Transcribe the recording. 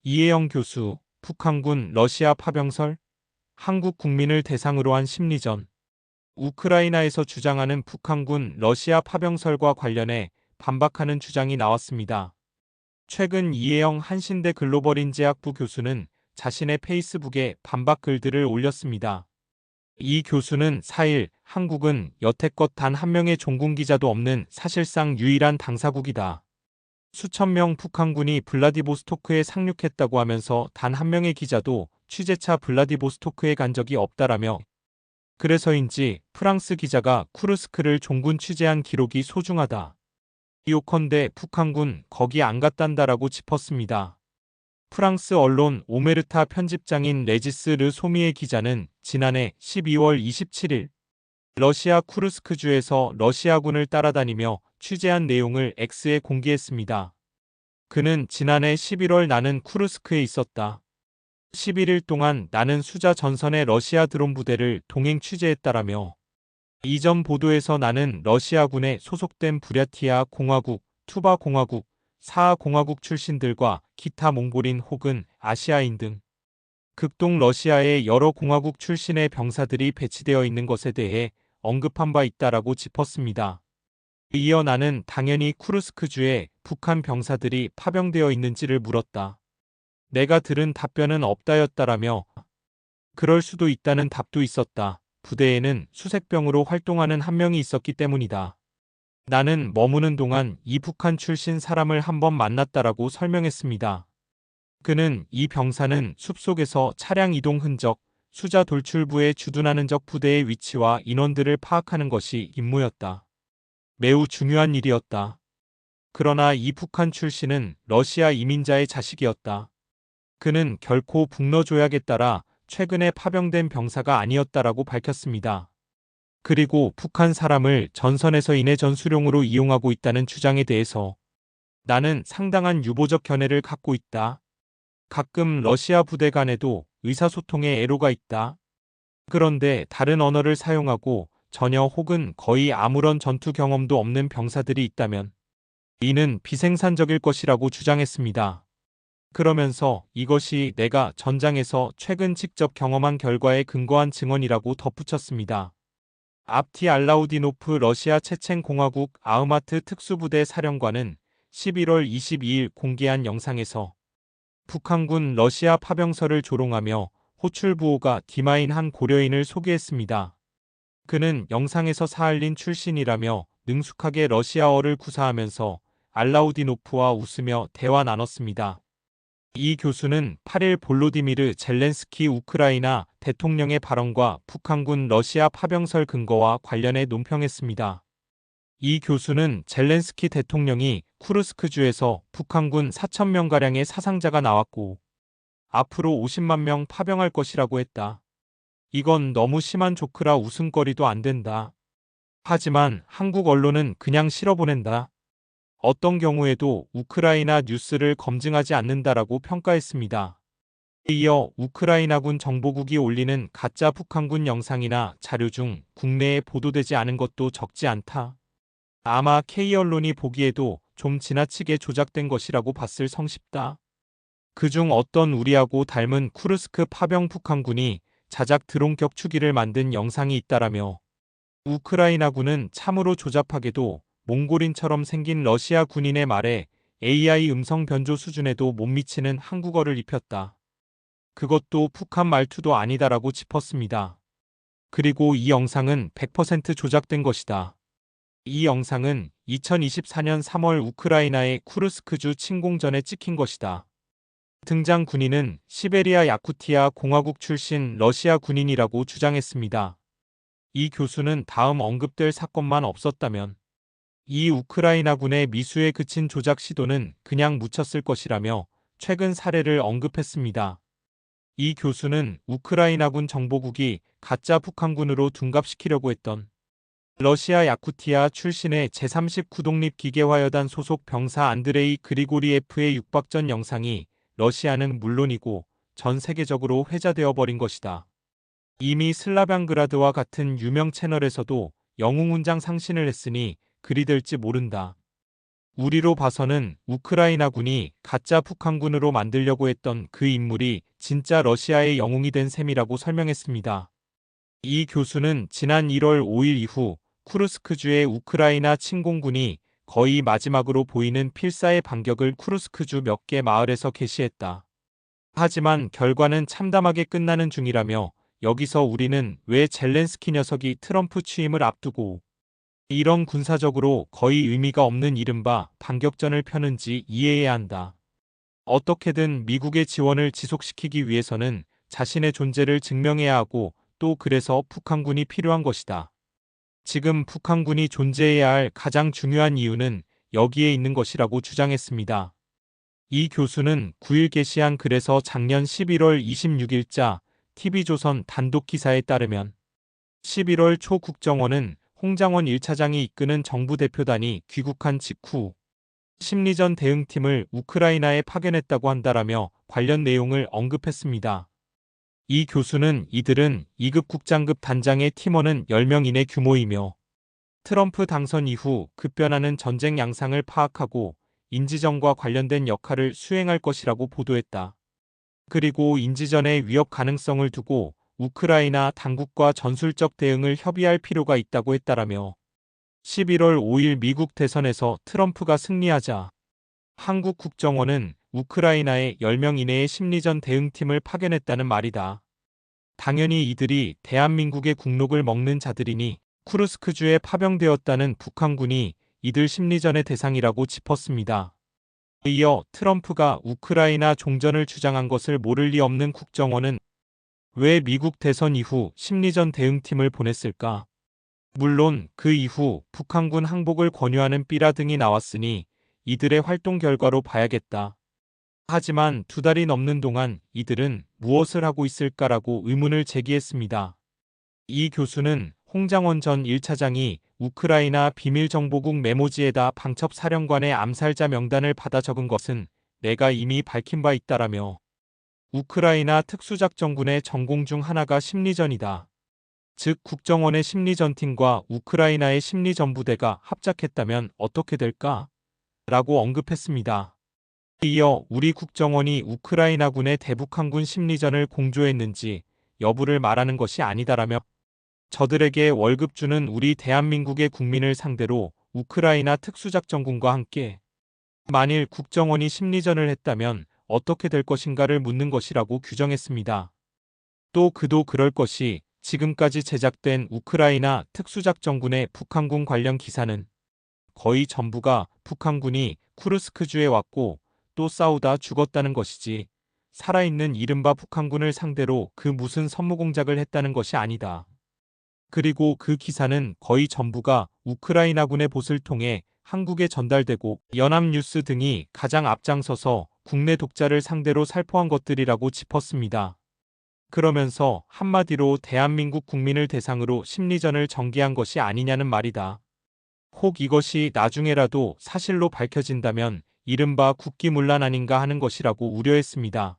이혜영 교수, 북한군 러시아 파병설, 한국 국민을 대상으로 한 심리전. 우크라이나에서 주장하는 북한군 러시아 파병설과 관련해 반박하는 주장이 나왔습니다. 최근 이혜영 한신대 글로벌인재학부 교수는 자신의 페이스북에 반박 글들을 올렸습니다. 이 교수는 4일 한국은 여태껏 단 한 명의 종군 기자도 없는 사실상 유일한 당사국이다. 수천 명 북한군이 블라디보스토크에 상륙했다고 하면서 단 한 명의 기자도 취재차 블라디보스토크에 간 적이 없다라며 그래서인지 프랑스 기자가 쿠르스크를 종군 취재한 기록이 소중하다. 요컨대 북한군 거기 안 갔단다라고 짚었습니다. 프랑스 언론 오메르타 편집장인 레지스 르 소미의 기자는 지난해 12월 27일 러시아 쿠르스크주에서 러시아군을 따라다니며 취재한 내용을 X에 공개했습니다. 그는 지난해 11월 나는 쿠르스크에 있었다. 11일 동안 나는 수자 전선의 러시아 드론 부대를 동행 취재했다라며 이전 보도에서 나는 러시아군에 소속된 부랴티아 공화국, 투바 공화국, 사하 공화국 출신들과 기타 몽골인 혹은 아시아인 등 극동 러시아의 여러 공화국 출신의 병사들이 배치되어 있는 것에 대해 언급한 바 있다라고 짚었습니다. 이어 나는 당연히 쿠르스크주에 북한 병사들이 파병되어 있는지를 물었다. 내가 들은 답변은 없다였다라며 그럴 수도 있다는 답도 있었다. 부대에는 수색병으로 활동하는 한 명이 있었기 때문이다. 나는 머무는 동안 이 북한 출신 사람을 한번 만났다라고 설명했습니다. 그는 이 병사는 숲속에서 차량 이동 흔적, 수자 돌출부에 주둔하는 적 부대의 위치와 인원들을 파악하는 것이 임무였다. 매우 중요한 일이었다. 그러나 이 북한 출신은 러시아 이민자의 자식이었다. 그는 결코 북러 조약에 따라 최근에 파병된 병사가 아니었다라고 밝혔습니다. 그리고 북한 사람을 전선에서 인해 전술용으로 이용하고 있다는 주장에 대해서 나는 상당한 유보적 견해를 갖고 있다. 가끔 러시아 부대 간에도 의사소통에 애로가 있다. 그런데 다른 언어를 사용하고 전혀 혹은 거의 아무런 전투 경험도 없는 병사들이 있다면 이는 비생산적일 것이라고 주장했습니다. 그러면서 이것이 내가 전장에서 최근 직접 경험한 결과에 근거한 증언이라고 덧붙였습니다. 압티 알라우디노프 러시아 체첸공화국 아흐마트 특수부대 사령관은 11월 22일 공개한 영상에서 북한군 러시아 파병설을 조롱하며 호출부호가 디마인 한 고려인을 소개했습니다. 그는 영상에서 사할린 출신이라며 능숙하게 러시아어를 구사하면서 알라우디노프와 웃으며 대화 나눴습니다. 이 교수는 8일 볼로디미르 젤렌스키 우크라이나 대통령의 발언과 북한군 러시아 파병설 근거와 관련해 논평했습니다. 이 교수는 젤렌스키 대통령이 쿠르스크주에서 북한군 4,000명가량의 사상자가 나왔고 앞으로 50만 명 파병할 것이라고 했다. 이건 너무 심한 조크라 웃음거리도 안 된다. 하지만 한국 언론은 그냥 실어보낸다. 어떤 경우에도 우크라이나 뉴스를 검증하지 않는다라고 평가했습니다. 이어 우크라이나군 정보국이 올리는 가짜 북한군 영상이나 자료 중 국내에 보도되지 않은 것도 적지 않다. 아마 K언론이 보기에도 좀 지나치게 조작된 것이라고 봤을 성쉽다. 그중 어떤 우리하고 닮은 쿠르스크 파병 북한군이 자작 드론 격추기를 만든 영상이 있다라며 우크라이나군은 참으로 조잡하게도 몽골인처럼 생긴 러시아 군인의 말에 AI 음성 변조 수준에도 못 미치는 한국어를 입혔다. 그것도 북한 말투도 아니다라고 짚었습니다. 그리고 이 영상은 100% 조작된 것이다. 이 영상은 2024년 3월 우크라이나의 쿠르스크주 침공전에 찍힌 것이다. 등장 군인은 시베리아 야쿠티아 공화국 출신 러시아 군인이라고 주장했습니다. 이 교수는 다음 언급될 사건만 없었다면 이 우크라이나군의 미수에 그친 조작 시도는 그냥 묻혔을 것이라며 최근 사례를 언급했습니다. 이 교수는 우크라이나군 정보국이 가짜 북한군으로 둔갑시키려고 했던 러시아 야쿠티아 출신의 제39독립기계화여단 소속 병사 안드레이 그리고리에프의 육박전 영상이 러시아는 물론이고 전 세계적으로 회자되어 버린 것이다. 이미 슬라방그라드와 같은 유명 채널에서도 영웅훈장 상신을 했으니 그리 될지 모른다. 우리로 봐서는 우크라이나군이 가짜 북한군으로 만들려고 했던 그 인물이 진짜 러시아의 영웅이 된 셈이라고 설명했습니다. 이 교수는 지난 1월 5일 이후 쿠르스크주의 우크라이나 침공군이 거의 마지막으로 보이는 필사의 반격을 쿠르스크주 몇 개 마을에서 개시했다. 하지만 결과는 참담하게 끝나는 중이라며 여기서 우리는 왜 젤렌스키 녀석이 트럼프 취임을 앞두고 이런 군사적으로 거의 의미가 없는 이른바 반격전을 펴는지 이해해야 한다. 어떻게든 미국의 지원을 지속시키기 위해서는 자신의 존재를 증명해야 하고 또 그래서 북한군이 필요한 것이다. 지금 북한군이 존재해야 할 가장 중요한 이유는 여기에 있는 것이라고 주장했습니다. 이 교수는 9일 게시한 글에서 작년 11월 26일자 TV조선 단독 기사에 따르면 11월 초 국정원은 홍장원 1차장이 이끄는 정부 대표단이 귀국한 직후 심리전 대응팀을 우크라이나에 파견했다고 한다라며 관련 내용을 언급했습니다. 이 교수는 이들은 2급 국장급 단장의 팀원은 10명 이내 규모이며 트럼프 당선 이후 급변하는 전쟁 양상을 파악하고 인지전과 관련된 역할을 수행할 것이라고 보도했다. 그리고 인지전의 위협 가능성을 두고 우크라이나 당국과 전술적 대응을 협의할 필요가 있다고 했다라며 11월 5일 미국 대선에서 트럼프가 승리하자 한국 국정원은 우크라이나에 10명 이내의 심리전 대응팀을 파견했다는 말이다. 당연히 이들이 대한민국의 국록을 먹는 자들이니 쿠르스크주에 파병되었다는 북한군이 이들 심리전의 대상이라고 짚었습니다. 이어 트럼프가 우크라이나 종전을 주장한 것을 모를 리 없는 국정원은 왜 미국 대선 이후 심리전 대응팀을 보냈을까? 물론 그 이후 북한군 항복을 권유하는 삐라 등이 나왔으니 이들의 활동 결과로 봐야겠다. 하지만 2달이 넘는 동안 이들은 무엇을 하고 있을까라고 의문을 제기했습니다. 이 교수는 홍장원 전 1차장이 우크라이나 비밀정보국 메모지에다 방첩사령관의 암살자 명단을 받아 적은 것은 내가 이미 밝힌 바 있다라며 우크라이나 특수작전군의 전공 중 하나가 심리전이다. 즉 국정원의 심리전팀과 우크라이나의 심리전부대가 합작했다면 어떻게 될까? 라고 언급했습니다. 이어 우리 국정원이 우크라이나군의 대북한군 심리전을 공조했는지 여부를 말하는 것이 아니다라며 저들에게 월급 주는 우리 대한민국의 국민을 상대로 우크라이나 특수작전군과 함께 만일 국정원이 심리전을 했다면 어떻게 될 것인가를 묻는 것이라고 규정했습니다. 또 그도 그럴 것이 지금까지 제작된 우크라이나 특수작전군의 북한군 관련 기사는 거의 전부가 북한군이 쿠르스크주에 왔고 또 싸우다 죽었다는 것이지 살아있는 이른바 북한군을 상대로 그 무슨 선무공작을 했다는 것이 아니다. 그리고 그 기사는 거의 전부가 우크라이나군의 봇을 통해 한국에 전달되고 연합뉴스 등이 가장 앞장서서 국내 독자를 상대로 살포한 것들이라고 짚었습니다. 그러면서 한마디로 대한민국 국민을 대상으로 심리전을 전개한 것이 아니냐는 말이다. 혹 이것이 나중에라도 사실로 밝혀진다면 이른바 국기문란 아닌가 하는 것이라고 우려했습니다.